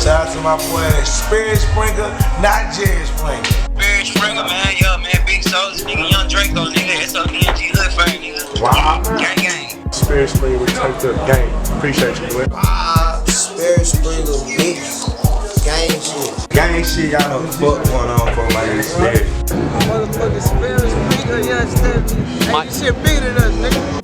Shout out to my boy Sperry Springer, not Jerry Springer. Sperry Springer, man, yo, man, big souls, nigga, young Draco, nigga, SODNG, hood fire, nigga. Wow. Gang, gang. Sperry Springer, we turned up gang. Appreciate you, boy. Sperry Springer, big gang shit. Gang shit, y'all know the fuck going on for my nigga Sperry. Motherfucking Sperry Springer, you understand me? Hey, this shit bigger than us, nigga.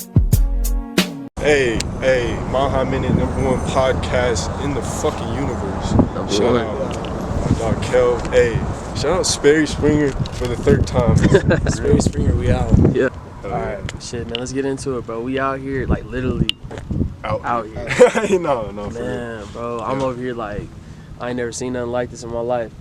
Hey, Maha Minute, #1 podcast in the fucking universe. Shout out my dog Kel. Hey, shout out Sperry Springer for the third time. Sperry Springer, we out. Yeah. Alright. Shit, man, let's get into it, bro. We out here, like, literally out here. no, for Man, real. bro, I'm over here like, I ain't never seen nothing like this in my life.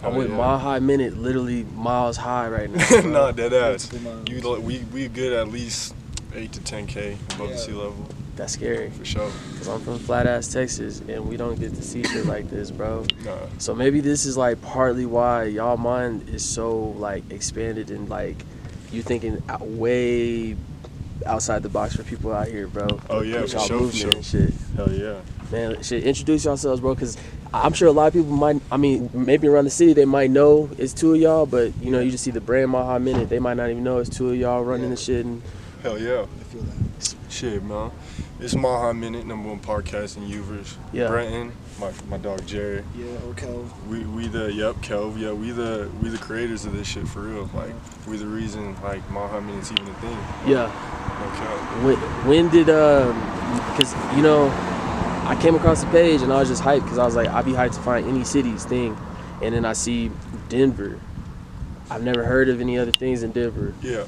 I'm with yeah. Mile High Minute, literally miles high right now. Nah, dead ass. We good at least 8 to 10K above the sea level. That's scary. For sure. Because I'm from flat ass Texas, and we don't get to see shit like this, bro. Nah. So maybe this is like partly why y'all mind is so like expanded and like you thinking way outside the box for people out here, bro. Oh yeah, With for y'all sure, movement and shit. Hell yeah. Man, shit, introduce yourselves, bro, because I'm sure a lot of people might, I mean, maybe around the city they might know it's two of y'all, but you know, you just see the brand Maha Minute, they might not even know it's two of y'all running the shit. And Hell yeah. I feel that. Shit, man. It's Maha Minute, #1 podcast in Uvers. Yeah. Brenton, my dog Jerry. Yeah, okay. We the Kelv. Yeah, we the creators of this shit for real. Like we the reason like Maha Minute's even a thing. yeah, Okay. when did, because, you know, I came across the page and I was just hyped because I was like, I'd be hyped to find any city's thing. And then I see Denver. I've never heard of any other things in Denver. Yeah.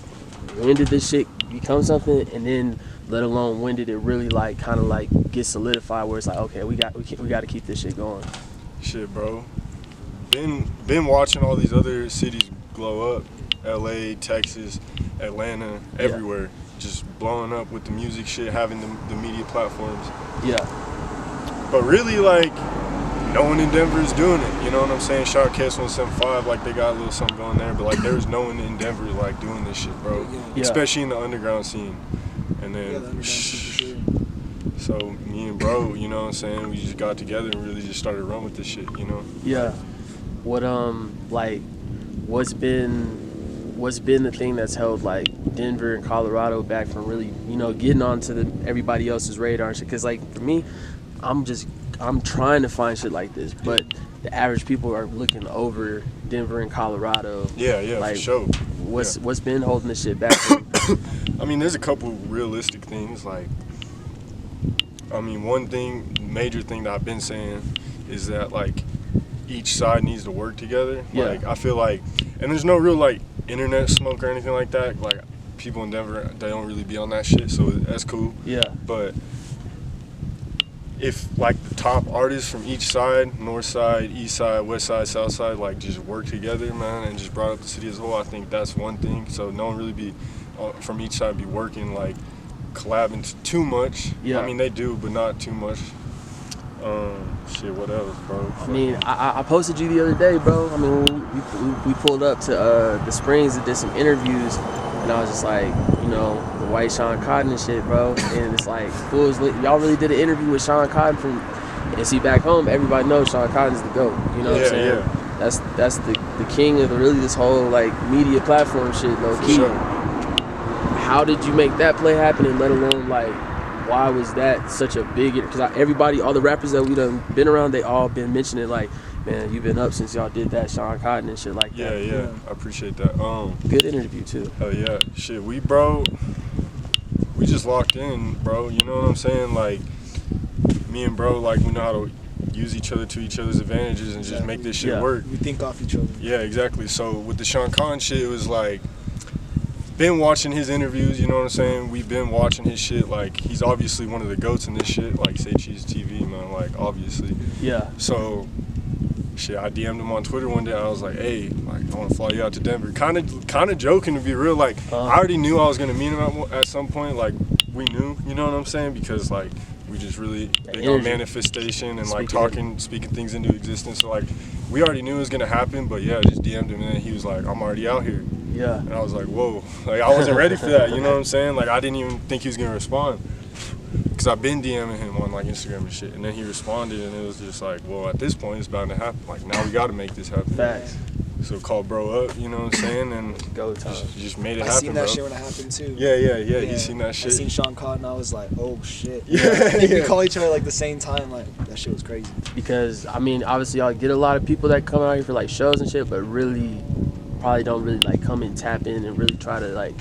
When did this shit become something? And then, let alone, when did it really like kind of like get solidified where it's like, okay, we got to keep this shit going. Shit, bro. Been watching all these other cities glow up. LA, Texas, Atlanta, everywhere. Just blowing up with the music shit, having the media platforms. Yeah. But really, like, no one in Denver is doing it. You know what I'm saying? Shout out KS175, like, they got a little something going there. But, like, there's no one in Denver, like, doing this shit, bro. Yeah. Especially in the underground scene. And then, so me and bro, you know what I'm saying? We just got together and really just started running with this shit, you know? Yeah. What, like, what's been the thing that's held, like, Denver and Colorado back from really, you know, getting onto everybody else's radar and shit? Because, like, for me, I'm trying to find shit like this, but the average people are looking over Denver and Colorado. Yeah, like, for sure. What's been holding this shit back? I mean, there's a couple realistic things. Like, I mean, major thing that I've been saying is that, like, each side needs to work together. Yeah. Like, I feel like, and there's no real, like, internet smoke or anything like that. Like, people in Denver, they don't really be on that shit, so that's cool. Yeah. But if, like, the top artists from each side, north side, east side, west side, south side, like, just work together, man, and just brought up the city as a whole, I think that's one thing. So no one really be, from each side, be working, like, collabing too much. Yeah. I mean, they do, but not too much. Shit, what else, bro? I mean, I posted you the other day, bro. I mean, we pulled up to the Springs and did some interviews, and I was just like, you know, the white Sean Cotton and shit, bro. And it's like, fools, y'all really did an interview with Sean Cotton and see, back home, everybody knows Sean Cotton's the GOAT. You know what I'm saying? Yeah. That's the king of really this whole, like, media platform shit, low key. Sure. How did you make that play happen, and let alone, like, why was that such a big, because all the rappers that we done been around, they all been mentioning, like, man, you've been up since y'all did that Sean Cotton and shit like that. Yeah, I appreciate that. Good interview too. Hell yeah. Shit, we just locked in, bro. You know what I'm saying? Like, me and bro, like, we know how to use each other to each other's advantages and just make this shit work. We think off each other. Yeah, exactly. So with the Sean Cotton shit, it was like, been watching his interviews, you know what I'm saying? We've been watching his shit. Like, he's obviously one of the GOATs in this shit. Like, Say Cheese TV, man. Like, obviously. Yeah. So, shit, I DM'd him on Twitter one day. I was like, hey, like, I want to fly you out to Denver. Kind of joking, to be real. Like, I already knew I was going to meet him at some point. Like, we knew, you know what I'm saying? Because, like, we just really big on manifestation and, like, speaking things into existence. So, like, we already knew it was going to happen. But, yeah, I just DM'd him, and then he was like, I'm already out here. Yeah. And I was like, whoa. Like, I wasn't ready for that, you know what I'm saying? Like, I didn't even think he was going to respond. because I've been DMing him on like Instagram and shit, and then he responded, and it was just like, well, at this point, it's bound to happen. Like now we got to make this happen. Facts. So call bro up, you know what I'm saying, and Go time. just made it I happen, seen that bro. shit when it happened too. Yeah. You seen that shit? I seen Sean Cotton. I was like, oh shit. Yeah, I think we yeah. call each other like the same time. Like that shit was crazy. Because I mean, obviously, y'all get a lot of people that come out here for like shows and shit, but really, probably don't really like come and tap in and really try to like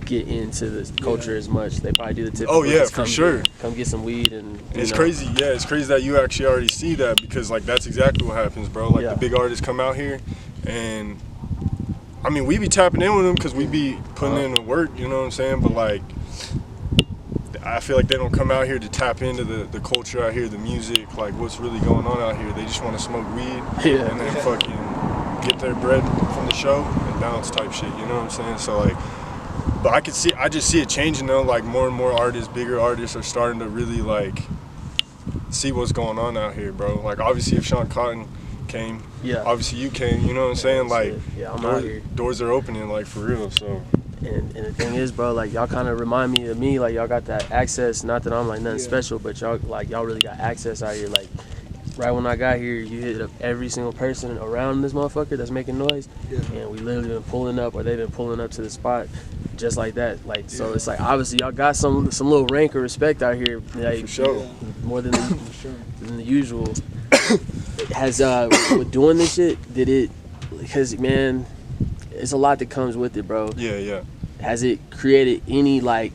get into the culture as much. They probably do the typical. Oh, yeah, just for come sure. Come get some weed and. It's know. crazy, yeah. It's crazy that you actually already see that, because like that's exactly what happens, bro. Like Yeah. the big artists come out here, and I mean we be tapping in with them because we be putting in the work, you know what I'm saying? But like, I feel like they don't come out here to tap into the culture out here, the music, like what's really going on out here. They just want to smoke weed Yeah. and then fucking get their bread from the show and bounce type shit. You know what I'm saying? So like. But I just see it changing though. Like more and more artists, bigger artists are starting to really like see what's going on out here, bro. Like obviously if Sean Cotton came, Yeah. obviously you came, you know what I'm saying? Like Yeah, I'm out here. doors are opening like for real, so. And the thing is, bro, like y'all kind of remind me of me. Like y'all got that access. Not that I'm like nothing special, but y'all really got access out here. Like right when I got here, you hit up every single person around this motherfucker that's making noise, and we literally been pulling up, or they've been pulling up to the spot, just like that. Like so, it's like obviously y'all got some little rank or respect out here, like For sure. more than the usual. Has with doing this shit, did it? Because man, it's a lot that comes with it, bro. Yeah. Has it created any like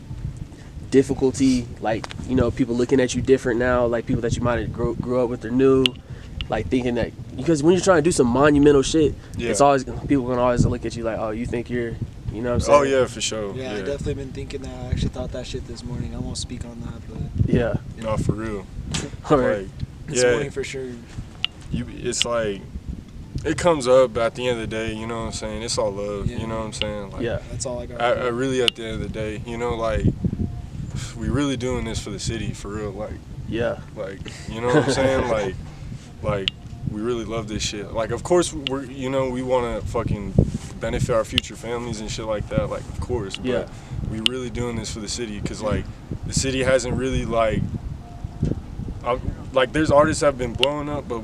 difficulty, like, you know, people looking at you different now, like people that you might have grew up with or knew, like thinking that, because when you're trying to do some monumental shit, it's always, people gonna always look at you like, oh, you think you're, you know what I'm saying? Oh yeah, for sure. Yeah, I definitely been thinking that. I actually thought that shit this morning. I won't speak on that, but Yeah. No, for real. All right. Like, this morning for sure. It's like, it comes up, but at the end of the day, you know what I'm saying? It's all love, Yeah. you know what I'm saying? Like, Yeah. That's all I got. I really, at the end of the day, you know, like, we really doing this for the city, for real, like, Yeah. you know what I'm saying? like, we really love this shit. Like, of course, we want to fucking benefit our future families and shit like that, like, of course, but Yeah. we really doing this for the city, because, like, the city hasn't really, like, there's artists that have been blowing up, but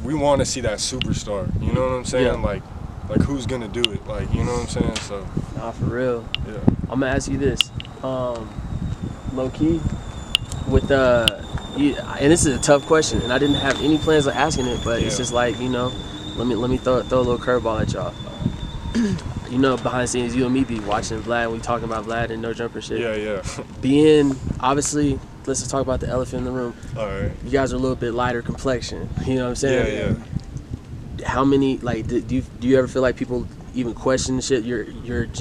we want to see that superstar, you know what I'm saying? Yeah. Like who's gonna do it? Like, you know what I'm saying? So, Nah, for real. yeah. I'm gonna ask you this, low key, with and this is a tough question, and I didn't have any plans of asking it, but it's just like, you know, let me throw a little curveball at y'all. You know, behind the scenes, you and me be watching Vlad, and we talking about Vlad and No Jumper shit. Yeah. Being, obviously, let's just talk about the elephant in the room. All right. You guys are a little bit lighter complexion. You know what I'm saying? Yeah. How many, like, do you ever feel like people even question shit? You're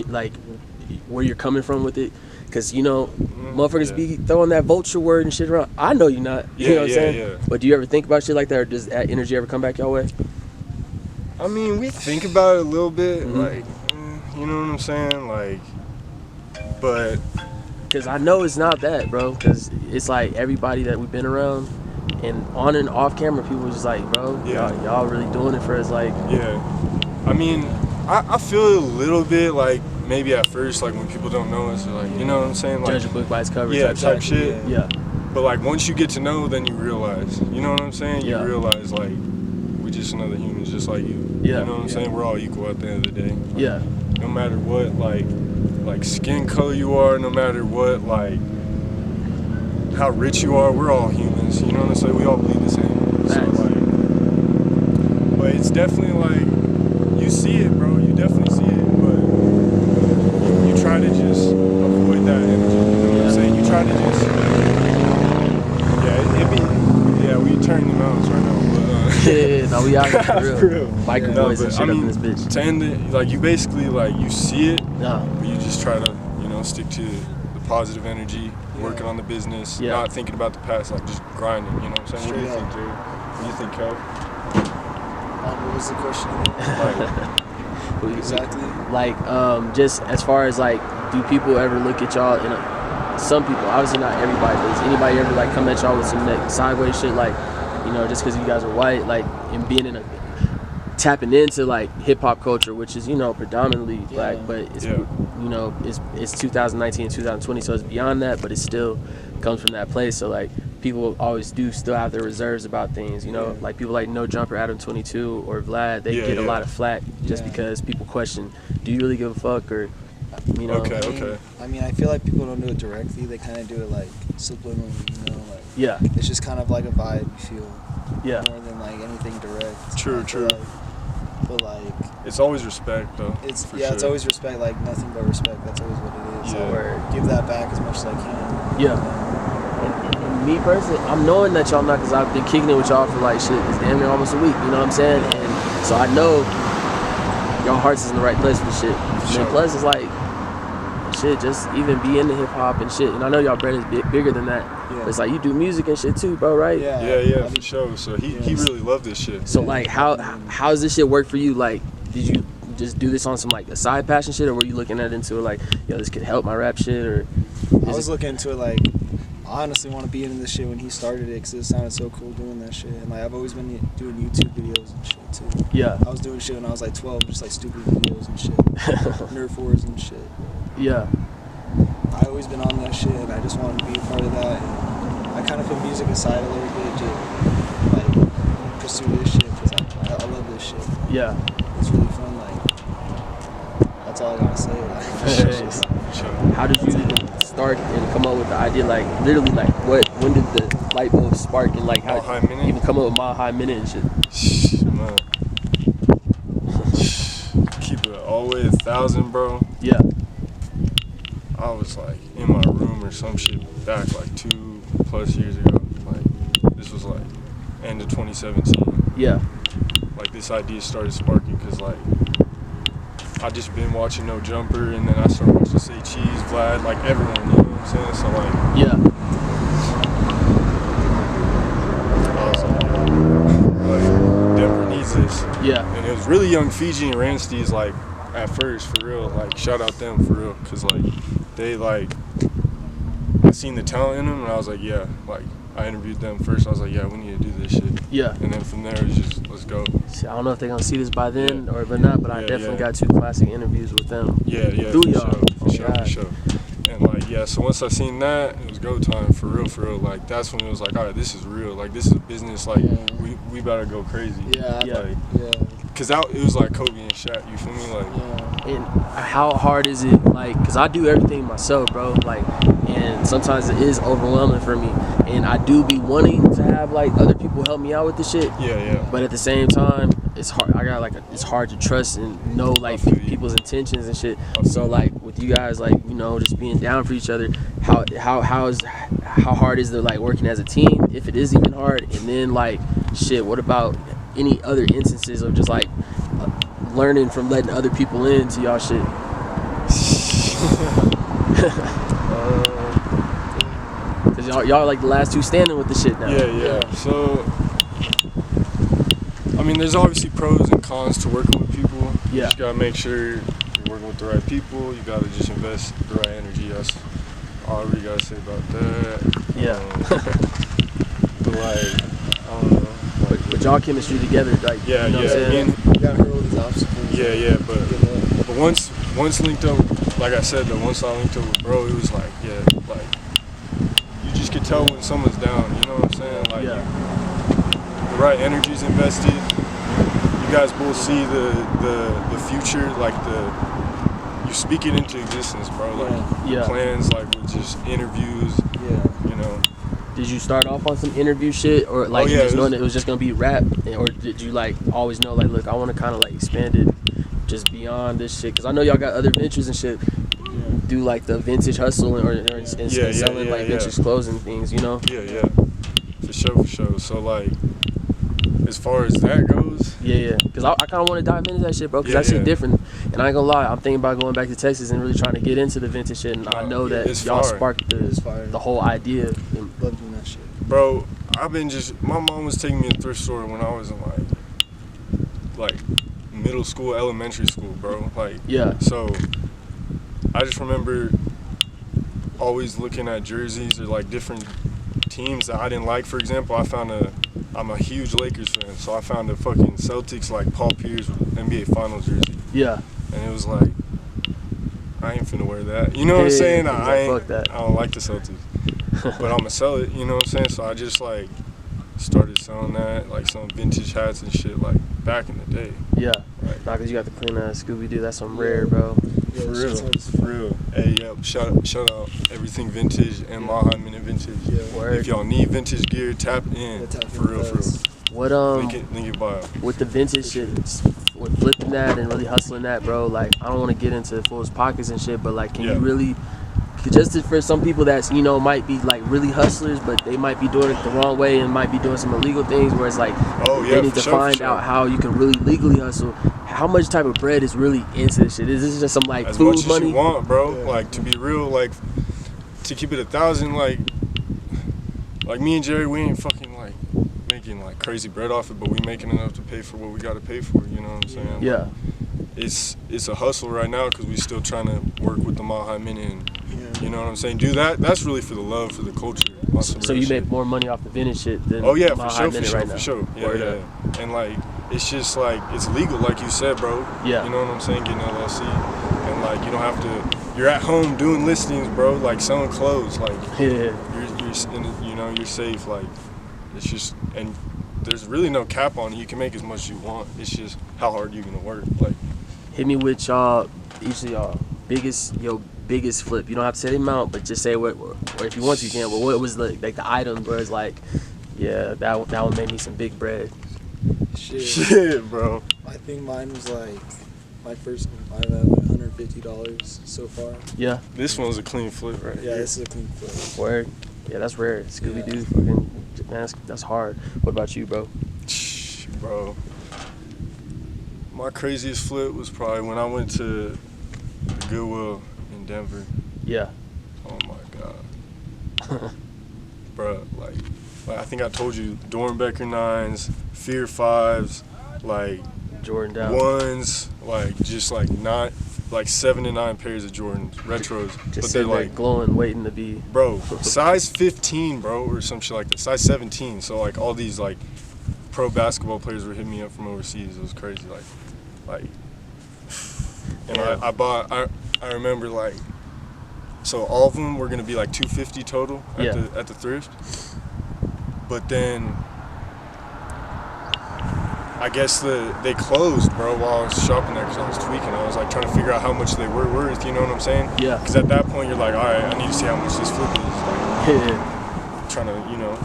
like, where you're coming from with it? Because, you know, motherfuckers be throwing that vulture word and shit around. I know you're not. You know what I'm saying? Yeah. But do you ever think about shit like that, or does that energy ever come back your way? I mean, we think about it a little bit, Mm-hmm. like, you know what I'm saying? Like, but Because I know it's not that, bro. Because it's like everybody that we've been around, and on and off camera, people just like, bro, y'all really doing it for us. Like, yeah. I mean, I feel a little bit like maybe at first, like when people don't know us, like, you know what I'm saying? Like, judge a book by its cover. yeah, type shit. shit. Yeah. But like once you get to know, then you realize, you know what I'm saying? You Yeah. realize like we just another humans, just like you. Yeah. You know what I'm saying? We're all equal at the end of the day. Like, Yeah. no matter what, like skin color you are, no matter what, like how rich you are, we're all humans. You know what I'm saying? We all bleed the same. So Facts. like, but it's definitely like you see it, bro. You definitely see it, but you try to just avoid that energy. You know what I'm saying? You try to just we turning them out right now. But, Yeah, no, we out here for real. real. Biker boys and shit up in this bitch. To end it, like you basically like you see it, No. but you just try to, stick to the positive energy, working on the business, Yeah. not thinking about the past, like just grinding, you know what I'm saying? What do you Straight think, Jay? What do you think, Kel? What was the question again? Like, Exactly. Like, just as far as like, do people ever look at y'all some people, obviously not everybody, but does anybody ever like come at y'all with some like sideways shit, like, you know, just because you guys are white, like, and being tapping into like hip hop culture, which is, you know, predominantly black, but it's, you know, it's 2019 and 2020, so it's beyond that, but it's still comes from that place. So like people always do still have their reserves about things, you know. Like people like No Jumper, Adam 22, or Vlad, they get a lot of flack just because people question, do you really give a fuck, or you know. I mean, I feel like people don't do it directly. They kind of do it like subliminally, you know. Like it's just kind of like a vibe you feel. More than like anything direct. True. But like, it's always respect though. It's always respect. Like nothing but respect. That's always what it is. Or give that back as much as I can. And me personally, I'm knowing that y'all not, because I've been kicking it with y'all for like shit. It's damn near almost a week. You know what I'm saying? And so I know your hearts is in the right place for shit. And plus, it's like shit. Just even be into hip hop and shit. And I know y'all bread is bigger than that. But it's like you do music and shit too, bro, right? Yeah, for sure. So he really loved this shit. So like, how does this shit work for you? Like, did you just do this on some like a side passion shit, or were you looking at into it like, yo, this could help my rap shit, or? I was looking into it like, I honestly want to be into this shit when he started it, because it sounded so cool doing that shit. And like, I've always been doing YouTube videos and shit too. Yeah. I was doing shit when I was like 12, just like stupid videos and shit, Nerd Wars and shit. Yeah. I always been on that shit, and I just wanted to be a part of that. And I kind of put music aside a little bit to like pursue this shit, because I love this shit. Yeah. It's really fun. Like, that's all I gotta say. Like, how did you even start and come up with the idea? Like, literally, like, when did the light bulb spark, and like, how did you even come up with Mile High Minute and shit? Man. Keep it all the way 1,000, bro. Yeah. I was like in my room or some shit back like 2+ years ago. Like this was like end of 2017. Yeah. Like this idea started sparking because like I just been watching No Jumper, and then I started watching Say Cheese, Vlad, like everyone, you know what I'm saying? So like I was like Denver needs this. Yeah. And it was really Young Fiji and Ransteez like at first, for real. Like shout out them for real, because like they like, I seen the talent in them, and I was like, yeah, like I interviewed them first. I was like, yeah, we need to do this shit. Yeah. And then from there, it was just, let's go. See, I don't know if they're gonna see this by then or not, but I definitely got 2 classic interviews with them. Yeah, Through y'all. For sure. And like, yeah, so once I seen that, it was go time, for real. Like that's when it was like, all right, this is real. Like this is business. Like we better go crazy. Cause it was like Kobe and Shaq, you feel me? Like, and how hard is it, like, cause I do everything myself, bro, like, and sometimes it is overwhelming for me, and I do be wanting to have like other people help me out with the shit. But at the same time, it's hard. It's hard to trust and know like people's intentions and shit. So like with you guys, like, you know, just being down for each other, how hard is it like working as a team, if it is even hard? And then like, shit, what about any other instances of just like learning from letting other people into y'all shit? Cause y'all like the last 2 standing with the shit now. Yeah. So I mean, there's obviously pros and cons to working with people. You just gotta make sure you're working with the right people. You gotta just invest the right energy. That's all I really gotta say about that. But like, I don't know. But y'all chemistry together, like, you know what I'm saying? You gotta hurdle these obstacles. But once linked up, like I said though, once I linked up with bro, it was like, like you just could tell when someone's down. You know what I'm saying? Like, the right energy's invested. You guys both see the future, like you speak it into existence, bro. Like plans, like with just interviews. You know. Did you start off on some interview shit, or like you just knowing that it was just gonna be rap, or did you like always know like, look, I want to kind of like expand it just beyond this shit? Because I know y'all got other ventures and shit. Do like the vintage hustle and selling like vintage clothes and things, you know? Yeah. For sure. So like, as far as that goes, because I kind of want to dive into that shit, bro, because that shit different. And I ain't gonna lie, I'm thinking about going back to Texas and really trying to get into the vintage shit, and I know that y'all sparked the whole idea. Love doing that shit, bro. My mom was taking me to thrift store when I was in like middle school, elementary school, bro. Like, so I just remember always looking at jerseys or like different teams that I didn't like. For example, I'm a huge Lakers fan, so I found a fucking Celtics like Paul Pierce NBA Finals jersey. And it was like, I ain't finna wear that. You know what I'm saying? I don't like the Celtics. but I'm gonna sell it. You know what I'm saying? So I just like started selling that, like some vintage hats and shit, like back in the day. Yeah. Like, Nah, cause you got the clean ass Scooby Doo. That's some rare, bro. Yeah, for shit's real, hard as for real. Hey, yep. Shout out everything vintage and Mahi Minute Vintage. Yeah. Word. If y'all need vintage gear, tap in. Yeah, tap in for real, with for real. us. What Link it bio. with the vintage shit, with flipping that and really hustling that, bro, like I don't want to get into fool's pockets and shit, but like can Yeah. you really, just for some people that's, you know, might be like really hustlers, but they might be doing it the wrong way and might be doing some illegal things where it's like Oh, yeah, they need for to sure, for find sure. out how you can really legally hustle. How much type of bread is really into this shit? Is this just some like As food much as money? you want, bro. Yeah. Like to be real, like to keep it 1,000, like me and Jerry, we ain't fucking like making like crazy bread off it, but we making enough to pay for what we got to pay for. You know what I'm saying? Yeah. It's a hustle right now because we still trying to work with the Mahi Minute, and Yeah. you know what I'm saying. Do that. That's really for the love for the culture. on some So real you shit. make more money off the vintage shit than Oh yeah, for Mahi sure, for Minute sure, right now. for sure. Yeah, Word yeah. up. And like, it's just like it's legal, like you said, bro. Yeah. You know what I'm saying? Getting LLC, and like you don't have to. You're at home doing listings, bro. Like selling clothes, like Yeah. you're safe. Like it's just, and there's really no cap on it. You can make as much as you want. It's just how hard you're gonna work. Like Hit me with y'all, each of y'all biggest flip. You don't have to say the amount, but just say what, or if you want to, you can. But what was like the item where it's like, yeah, that one made me some big bread. shit, bro. I think mine was like my first. I have $150 so far. Yeah. This one's a clean flip, right? Yeah, this is a clean flip. Word. Yeah, that's rare. Scooby Doo, fucking man, that's hard. What about you, bro? Bro, my craziest flip was probably when I went to the Goodwill in Denver. Yeah. Oh my god, bro! Like I think I told you, Dornbecker 9s, Fear 5s, like Jordan down. 1s, like just like not like 7 to 9 pairs of Jordans, retros, Just but they're sitting there like, glowing, waiting to be. bro, size 15, bro, or some shit like that, size 17. So like all these like pro basketball players were hitting me up from overseas. It was crazy, like, and Yeah. I remember like, so all of them were gonna be like $250 total at the thrift, but then I guess they closed, bro, while I was shopping there because I was tweaking. I was like trying to figure out how much they were worth. You know what I'm saying? Yeah. Because at that point you're like, all right, I need to see how much this flip is. Like, Yeah. trying to,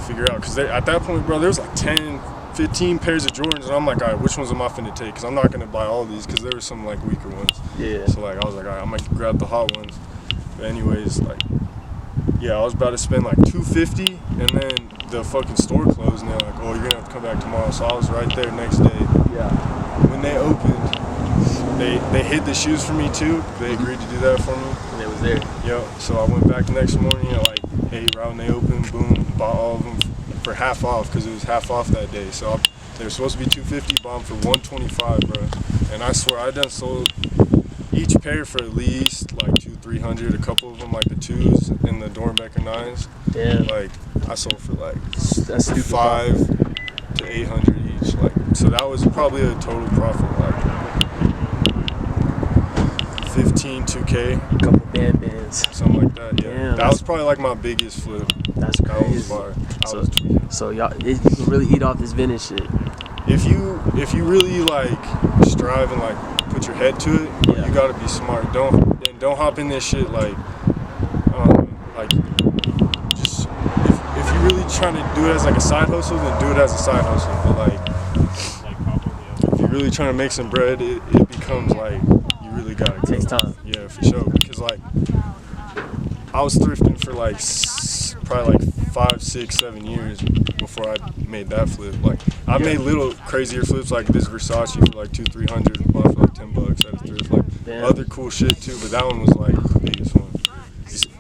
figure out. Because at that point, bro, there was like 10, 15 pairs of Jordans, and I'm like, all right, which ones am I finna take? Because I'm not gonna buy all these because there were some like weaker ones. Yeah. So like I was like, all right, I might grab the hot ones. But anyways, like, yeah, I was about to spend like $250, and then the fucking store closed, and they're like, oh, you're gonna have to come back tomorrow. So I was right there next day. Yeah. When they opened, they hid the shoes for me too. They agreed to do that for me. And it was there. Yep. So I went back the next morning at like 8 right when they opened. Boom, bought all of them for half off because it was half off that day. So they were supposed to be $250, bought them for $125, bro. And I swear I done sold each pair for at least like $200-300. A couple of them, like the 2s and the Dornbecker 9s. Damn. Like I sold for like That's stupid. $500 to $800 each. Like so that was probably a total profit like 2K, Couple bands. something like that. Yeah, Damn, that was probably like my biggest flip. That's That was crazy. fire. I So- was tweaking. So y'all, you can really eat off this vintage shit. If you really like strive and like put your head to it, Yeah. you gotta be smart. Don't hop in this shit like just if you're really trying to do it as like a side hustle, then do it as a side hustle. But like if you're really trying to make some bread, it becomes like you really gotta go. Takes time. Yeah, for sure. Because like I was thrifting for like probably like 5, 6, 7 years before I made that flip. Like I made little crazier flips like this Versace for like $200-300, bought for like $10 at a thrift. Like Damn. other cool shit too, but that one was like the biggest one.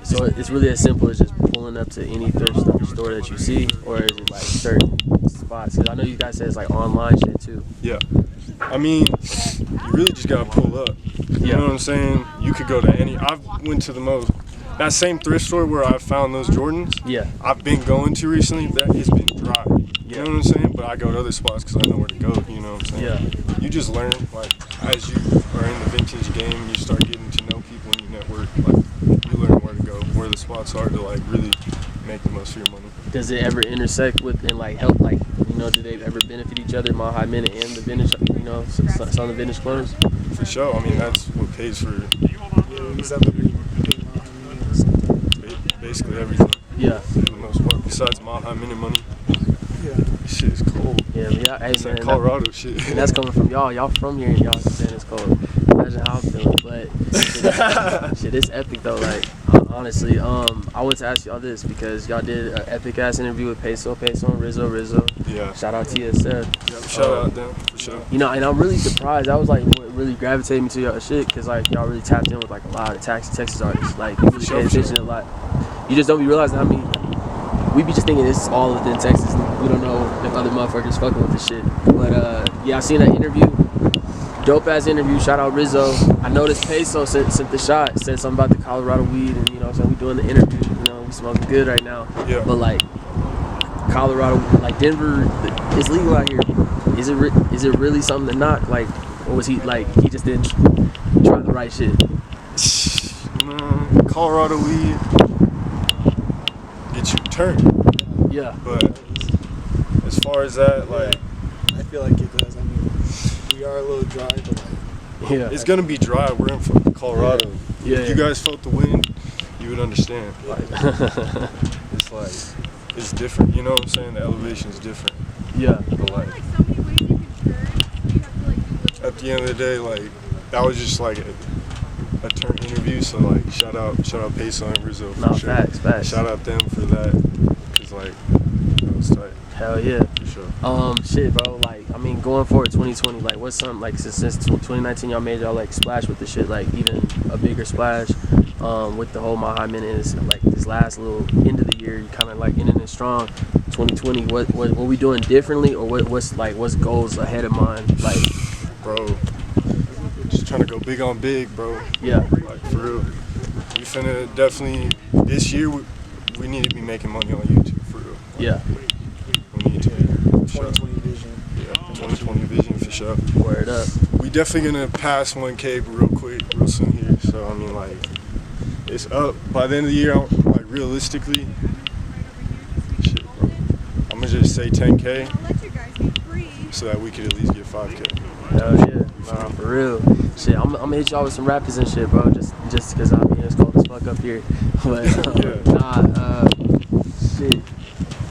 So it's really as simple as just pulling up to any thrift store that you see, or is it like certain spots? 'Cause I know you guys say it's like online shit too. Yeah. I mean, you really just gotta pull up. You Yeah. know what I'm saying? You could go to any. I've went to that same thrift store where I found those Jordans. Yeah. I've been going to recently. That it's been dry. You Yeah. know what I'm saying? But I go to other spots because I know where to go. You know what I'm saying? Yeah. You just learn like as you are in the vintage game. You start getting to know people and you network. Like you learn where to go, where the spots are to like really make the most of your money. Does it ever intersect with and like help, like, you know, do they ever benefit each other, Mile High Minute and the vintage, you know, some of the vintage clothes? For sure. I mean, that's what pays for basically everything. Yeah. For the most part, besides Mile High Minute money. Yeah. This shit is cold. Yeah, hey, It's man, that Colorado shit. and that's coming from y'all. Y'all from here and y'all saying it's cold. Imagine how I'm feeling. But shit, it's epic though. Like, honestly, I wanted to ask y'all this because y'all did an epic ass interview with Peso and Rizzo. Yeah. Shout out TSF. Yeah, shout out them for sure. You know, and I'm really surprised. That was like what really gravitated me to y'all shit, cause like y'all really tapped in with like a lot of Texas artists. Like, you really pay attention a lot. You just don't be realizing how many. We be just thinking this is all within Texas. And we don't know if other motherfuckers fucking with this shit. But yeah, I seen that interview. Dope ass interview. Shout out Rizzo. I noticed Peso sent the shot. Said something about the Colorado weed, and you know, so we doing the interview. You know, we smoking good right now. Yeah. But like Colorado, like Denver, it's legal out here. Is it really something to knock? Like, or was he just didn't try the right shit? Colorado weed gets you turned. Yeah. But as far as that, like, I feel like it does. I mean, we are a little dry, but like, Yeah. it's gonna be dry. We're in fucking Colorado. Yeah. If you guys felt the wind, you would understand. Like, it's like, it's different. You know what I'm saying? The elevation is different. Yeah. But like, at the end of the day, like, that was just like a turn interview. So like, shout out Peso and Rizzo. For No, sure. facts. Shout out them for that, cause like, that was tight. Hell yeah. For sure. Shit, bro. Like, I mean, going forward, 2020. Like, what's something like since 2019 y'all made y'all like splash with the shit, like even a bigger splash, with the whole Mile High Minute is like this last little end of the year. You kind of like ending it strong. 2020. What we doing differently, or what's goals ahead of mine? Like, Bro, just trying to go big on big, bro. yeah. Like, for real. We finna definitely, this year, we need to be making money on YouTube, for real. Yeah. We need to. For sure. 2020 vision. Yeah, 2020 vision, for sure. Word up. We definitely gonna pass 1K real quick, real soon here. So, I mean, like, it's up. By the end of the year, like, realistically, shit, bro. I'm gonna just say 10K so that we could at least get 5K. Hell yeah. Nah, for real. Shit, I'm gonna hit y'all with some rappers and shit, bro. Just because I mean it's cold as fuck up here. But shit.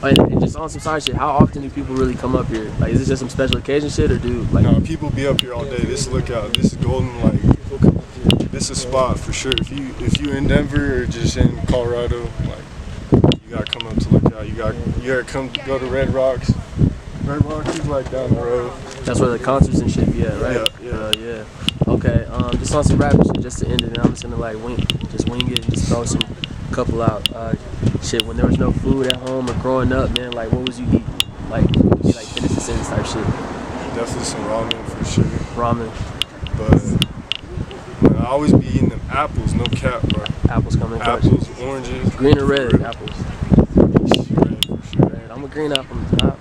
And just on some side shit, how often do people really come up here? Like, is it just some special occasion shit, or do like? No, people be up here all day. This lookout, this is golden. Like, this is a spot for sure. If you in Denver or just in Colorado, like, you gotta come up to Lookout. You gotta come go to Red Rocks. Red Rocks is like down the road. That's where the concerts and shit be at, right? Yeah. Yeah. Okay. Just on some rap shit, just to end it, and I'm just gonna like wing it and just throw some couple out. Shit, when there was no food at home or growing up, man, like what was you eating? Like, you like finish the sentence type shit. Definitely some ramen for sure. Ramen. But man, I always be eating them apples, no cap, bro. Apples coming. Apples, oranges. Green or red apples? Red for sure. Red. I'm a green apple.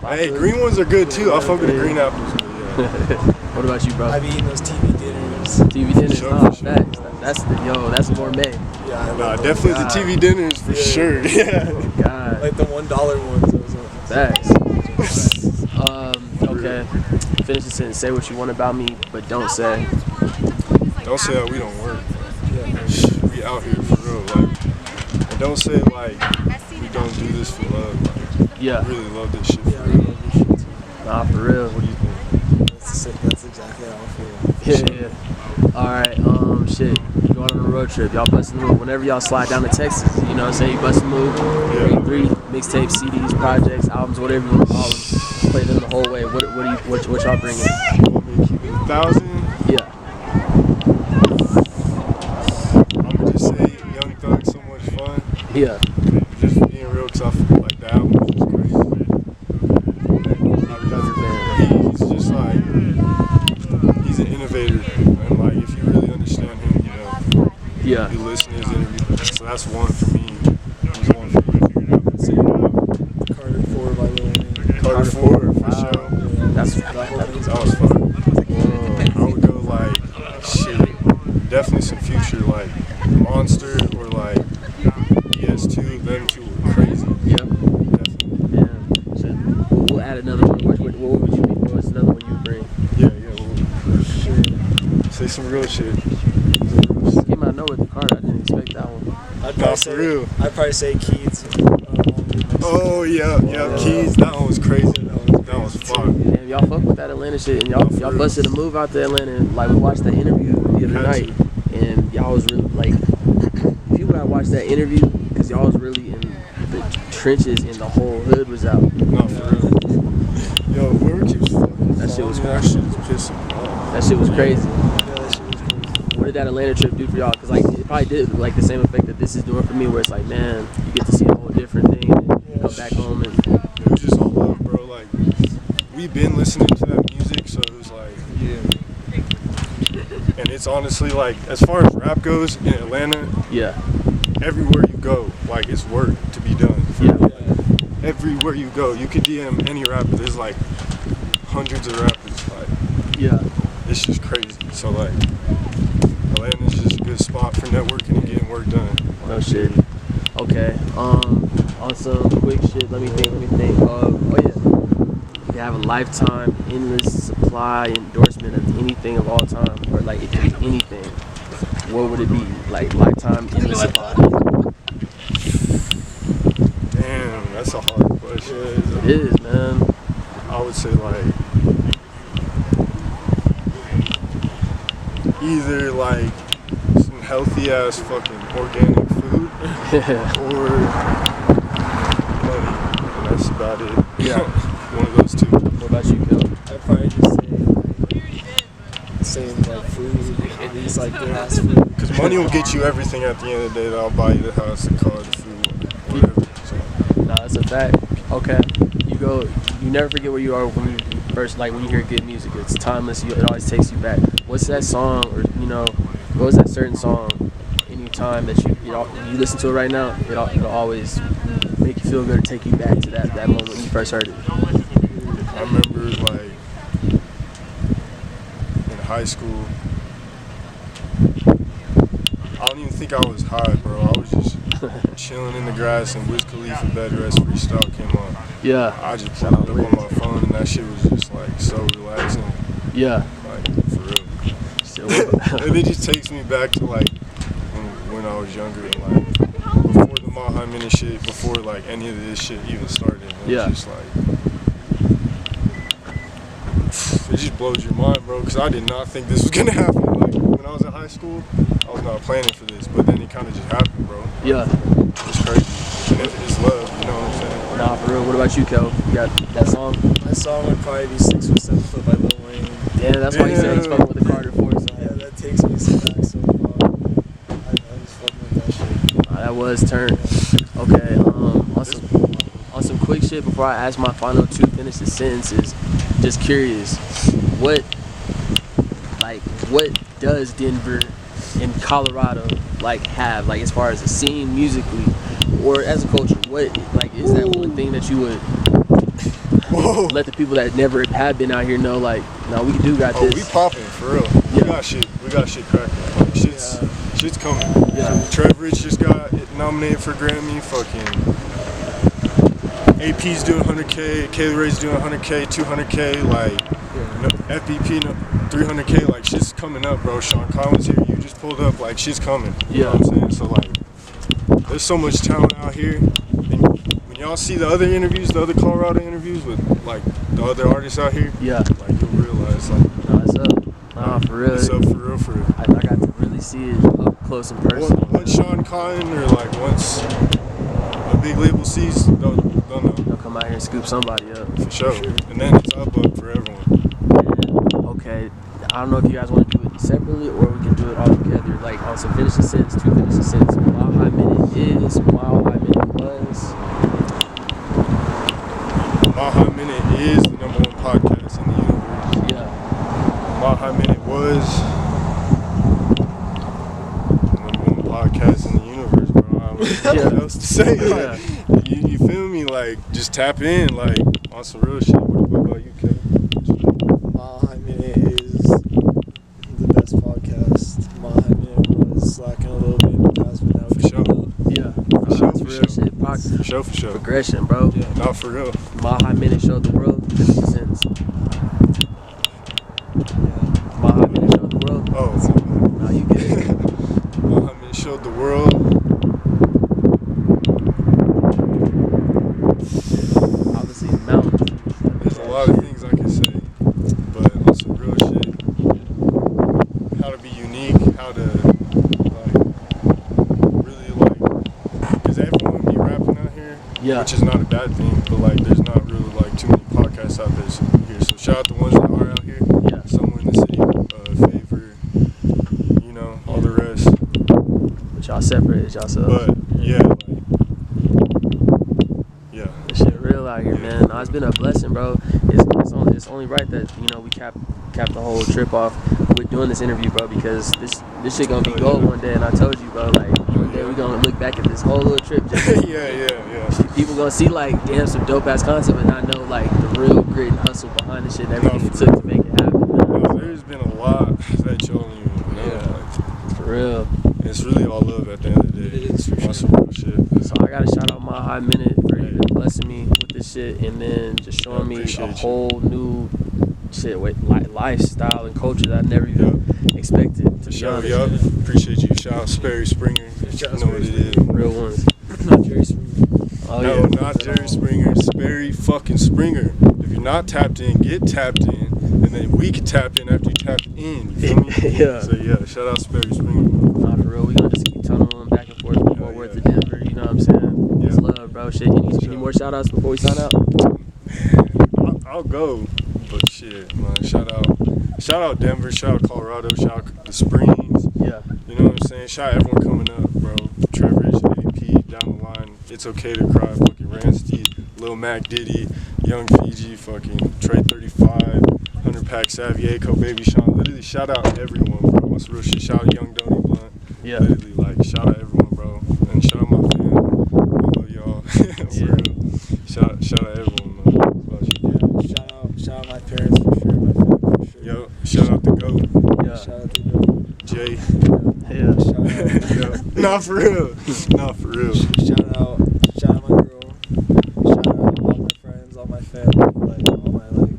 Hey, green ones are good too. I fuck with the green apples. But yeah. What about you, bro? I've eaten those TV dinners. TV dinners. Sure, Nah, for sure. facts. That's gourmet. Yeah, I Nah, love those. definitely the TV dinners for sure. Yeah. God. Like the $1 ones. Those ones. Facts. Okay. Finish the sentence. Say what you want about me, but don't say. Don't say that we don't work. We out here for real. Like, and don't say like we don't do this for love. Like, Yeah. I really love this shit for Yeah, I real. love this shit too. Nah, for real. What do you think? That's exactly how I feel. Yeah. All right. Shit. Going on a road trip. Y'all bustin' move. Whenever y'all slide down to Texas, you know what I'm saying? You bustin' move. Yeah. Three mixtapes, CDs, projects, albums, whatever you want to call them. Play them the whole way. What y'all bringing? You want me to keep it 1,000? Yeah. I'm gonna just say Young Thug, so much fun. Yeah. Just being real, cause I feel like the album was just crazy. He's just like, he's an innovator, and like if you really understand him, you know, Yeah. you listen to his interview. So that's one for me. He's one for me. Carter 4 by Lil Wayne. Carter 4 for sure. That's That was fun. I would go like shit. Definitely some Future, like Monster or like ES2. Them two were crazy. What's another one you bring? Yeah. Well, shit. Say some real shit. Came out nowhere with the card. I didn't expect that one. I'd probably say Keats. Oh yeah. Keys. That one was crazy. That was fun. Damn, y'all fuck with that Atlanta shit, and y'all busted a move out to Atlanta. And, like, we watched that interview the other night, and y'all was really like, people that watched that interview, because y'all was really in the trenches, and the whole hood was out. No, for real. Yo, whoever keeps fucking That shit was that shit is pissing me off. That shit was crazy. Yeah, that shit was crazy. What did that Atlanta trip do for y'all? Because, like, it probably did like the same effect that this is doing for me, where it's like, man, you get to see a whole different thing, and come back home and. It was just all love, bro. Like, we've been listening to that music, so it was like, and it's honestly like, as far as rap goes in Atlanta, Yeah. everywhere you go, like, it's work to be done. Yeah. Everywhere you go, you could DM any rapper. There's like hundreds of rappers. Like, Yeah. it's just crazy. So like, Atlanta's just a good spot for networking and getting work done. No shit. Okay. On some quick shit. Let me think. Oh yeah. You have a lifetime endless supply endorsement of anything of all time, or like it could be anything. What would it be? Like lifetime endless supply. Damn, that's a hard question. It is, man. I would say like either like some healthy ass fucking organic food or money, and that's about it. Yeah. One of those two. What about you, Bill? I'd probably just say like food, at least like good ass food. Because money will get you everything at the end of the day. That'll buy you the house, the car, the food, whatever. So. No, that's a fact. Okay. You never forget where you are when you first, like when you hear good music. It's timeless. It always takes you back. What's that song, or what was that certain song? Anytime that you listen to it right now, it'll always make you feel good or take you back to that moment when you first heard it. I remember like in high school, I don't even think I was high, bro. I was just chilling in the grass and Wiz Khalifa Bed Rest Freestyle came on. Yeah. I just put it up on my phone and that shit was just like so relaxing. Yeah. Like for real. And it just takes me back to like when I was younger and like before the Mile Minute shit, before like any of this shit even started. And Yeah. It's just like it just blows your mind, bro, because I did not think this was gonna happen. Like when I was in high school, I was not planning for this, but then it kind of just happened, bro. Yeah. It's crazy. And it's love, you know what I'm saying? Nah, for real. What about you, Kel? You got that song? My song would probably be 6 or 7 Foot by Lil Wayne. Yeah, that's why you said he's fucking with the Carter Force. Yeah, that takes me back so far. I was fucking with that shit. That was turn. Okay, on some quick shit before I ask my final 2 finished sentences, just curious, what does Denver and Colorado have as far as a scene musically or as a culture? What is that one thing that you would let the people that never have been out here know no, we do got this? We popping for real. We got shit cracking. Shit's coming. Yeah. Trevor just got nominated for Grammy. Fucking AP's doing 100K. Kaylee Ray's doing 100K, 200K. FBP 300K. Shit's coming up, bro. Sean Collins here. You just pulled up. Shit's coming. You know what I'm saying? So there's so much talent out here. And when y'all see the other interviews, the other Colorado interviews with the other artists out here, yeah, you'll realize no, it's up. Nah, for real. It's up for real. I got to really see it up close and personal. Once Sean Cotton or once a big label sees, they'll know. They'll come out here and scoop somebody up. For sure. And then it's up for everyone. And, okay, I don't know if you guys want to do it separately or we can do it all together. On some finishing sentence, 2 finishing sentences. Mile High Minute is, Mile High Minute was. Mile High Minute is the #1 podcast in the universe. Yeah. Mile High Minute was the #1 podcast in the universe, bro. I don't know what else to say. You feel me? Just tap in, on some real shit. What about you, Kevin? Mile High Minute is the best podcast. Mile High Minute was slacking a little bit in the past, but now For sure. Yeah. That's real shit. For sure. Progression, bro. Not for real. Mile High Minute showed the world 50 cents. Yeah. which is not a bad thing. But like, there's not really like too many podcasts out there here. So shout out the ones that are out here. Yeah. Somewhere in the city, Favor, you know, all the rest. But y'all separated yourselves. But yeah, like, yeah. This shit real out here, man. No, it's been a blessing, bro. It's only right that, you know, we cap the whole trip off with doing this interview, bro, because this shit gonna be gold one day. And I told you, bro, like one day we gonna look back at this whole little trip. Just yeah. people gonna see like, damn, some dope ass concept, and I know like the real grit and hustle behind this shit and everything it took to make it happen. No, there's been a lot that y'all don't even know. Yeah. Like, For real. it's really all love at the end of the day. It is for On some real shit. So I gotta shout out my high minute for even blessing me with this shit, and then just showing me a whole new shit, like lifestyle and culture that I never even expected. To be honest. Yup. Appreciate you. Shout out Sperry Springer. You know what it is. Real ones. Not Jerry Springer. Oh No, yeah. not Jerry Springer. Sperry fucking Springer. If you're not tapped in, get tapped in, and then we can tap in after you tap in. You feel me? Yeah. So yeah, shout out Sperry Springer. Nah, for real, we gonna just keep tunneling back and forth before we're to Denver. You know what I'm saying? It's love, bro. Shit. Any more shout outs before we sign out? I'll go, but shit, man. Shout out Denver. Shout out Colorado. Shout out the Springs. Yeah. You know what I'm saying? Shout out everyone coming up, bro. Trevor's, AP, down the line. It's Okay to Cry, fucking Ransty, Lil Mac Diddy, Young Fiji, fucking Trey 35, 100 Pack Savvy, Aco, Baby Sean. Literally, shout out everyone, bro. That's real shit. Shout out Young Donnie Blunt. Yeah. Literally, like, shout out everyone, bro. And shout out my fam. I love y'all. For real. Shout out everyone, man. What about you? Yeah, shout out my parents for sure. My family for sure. Yo, shout out the GOAT, Yeah. Shout out to them. Jay. Yeah. Shout out. Nah, for real. Shout out my girl. Shout out all my friends, all my family, like all my like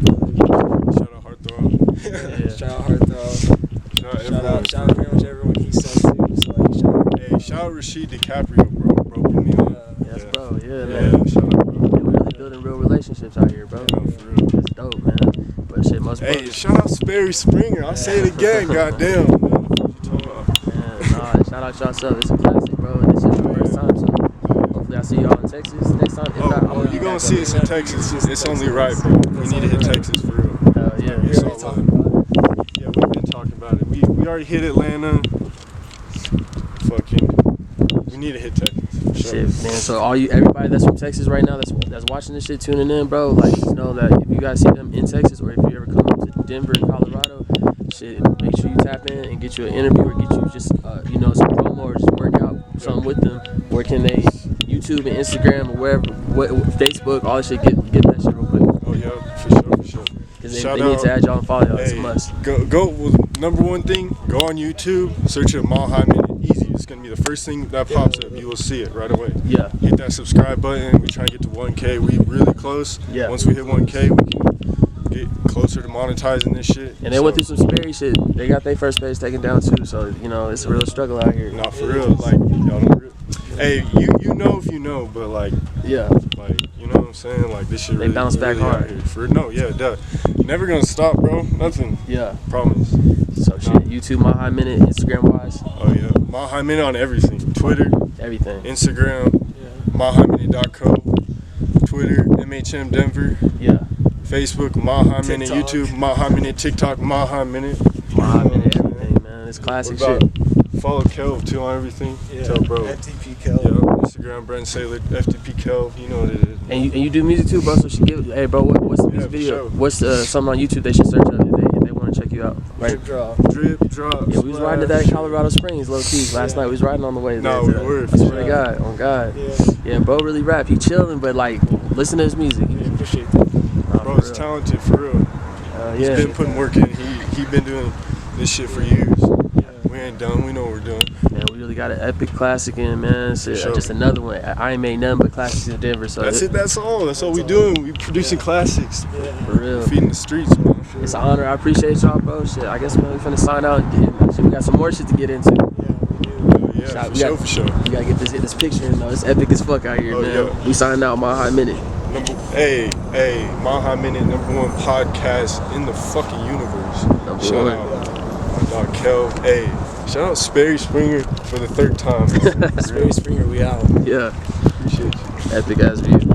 brothers. Shout out Heartthrob. Yeah. Shout out Heartthrob. Shout out Shout everyone. out pretty much everyone he said too. So like shout out. Hey, shout out Rashid DiCaprio, bro. Broken me up. Yes, bro. Yeah, Yeah, man. shout out, bro. Yeah, we really building real relationships out here, bro. Yeah, for real. That's dope, man. But shit, most Hey, brothers- shout out Sperry Springer. I'll say it again, goddamn. Man. What you talking about? Man, nah, shout out yourself. It's a classic, bro. This is the first time, so hopefully I see y'all in Texas next time. If not, I'm Oh, you gonna see us in Texas. It's only right, bro. We need to hit Texas for real. Hell yeah. It's all love. Yeah, we've been talking about it. We already hit Atlanta. Fucking, we need to hit Texas. For sure. Shit, man. So everybody that's from Texas right now, that's watching this shit, tuning in, bro. Like, just know that if you guys see them in Texas, or if you ever come to Denver and Colorado, shit, make sure you tap in and get you an interview, or get you just, you know, some promo, or just work out something with them. Where can they, YouTube and Instagram or wherever, Facebook, all that shit, get that shit real quick. Oh yeah, for sure. Because they need to add y'all and follow y'all. It's a must. Go. Well, number one thing, go on YouTube, search it Mile High Minute. Easy. It's gonna be the first thing that pops up. You will see it right away. Yeah. Hit that subscribe button. We try and get to 1K. We really close. Yeah. Once we hit 1K, we can get closer to monetizing this shit. And they went through some Sperry shit. They got their first page taken down too. So, you know, it's a real struggle out here. Not for real. Like, y'all don't. Hey, you know if you know, but like, Yeah. like, you know what I'm saying? Like, this shit. They bounce back really out hard. here. Duh. Never gonna stop, bro. Nothing. Yeah. Promise. So shit, YouTube, my high minute, Instagram wise, Oh yeah. Mile High Minute on everything. Twitter, everything. Instagram, milehighminute.co, Twitter, MHM Denver, Yeah. Facebook, Mile High Minute, TikTok. YouTube, Mile High Minute, TikTok, Mile High Minute. My high minute, everything, man. It's classic What shit. about- Follow Kelv too on everything. Yeah. Tell bro. FTP Kel. Yo, Instagram, Brent Sailor, FTP Kelv. You know what it is. And you do music too, bro. So she give. Hey, bro, what's the music for video? sure. What's something on YouTube they should search up if they want to check you out? Right. Drip drop. Drip, drop. Yeah, we was riding to that Colorado Springs, low key. Last night we was riding on the way. No, there we to- were, I for swear sure. to God, on God. Yeah. Yeah, bro, really rap. He chilling, but like, listen to his music. We appreciate that. Nah, Bro, for is real. talented for real. He's Yeah. been putting work in. He been doing this shit for years. We ain't done. We know what we're doing. Man, we really got an epic classic in, man. Shit, sure. just another one. I ain't made nothing but classics in Denver, so That's it. That's all. That's all we doing. We producing classics. for real. Feeding the streets, man. It's an honor. I appreciate y'all, bro. Shit, I guess man, we finna sign out. And shit, we got some more shit to get into. Yeah, we do. Yeah, Shout- for we sure, got- for sure. We gotta get this picture in though. It's epic as fuck out here, Oh, man. yeah. We signing out my high minute. Hey, Mile High Minute, #1 podcast in the fucking universe. Number Shout one. out my dog Kel. Hey, shout out Sperry Springer for the third time. Sperry Springer, we out. Yeah. Appreciate you. Epic ass view.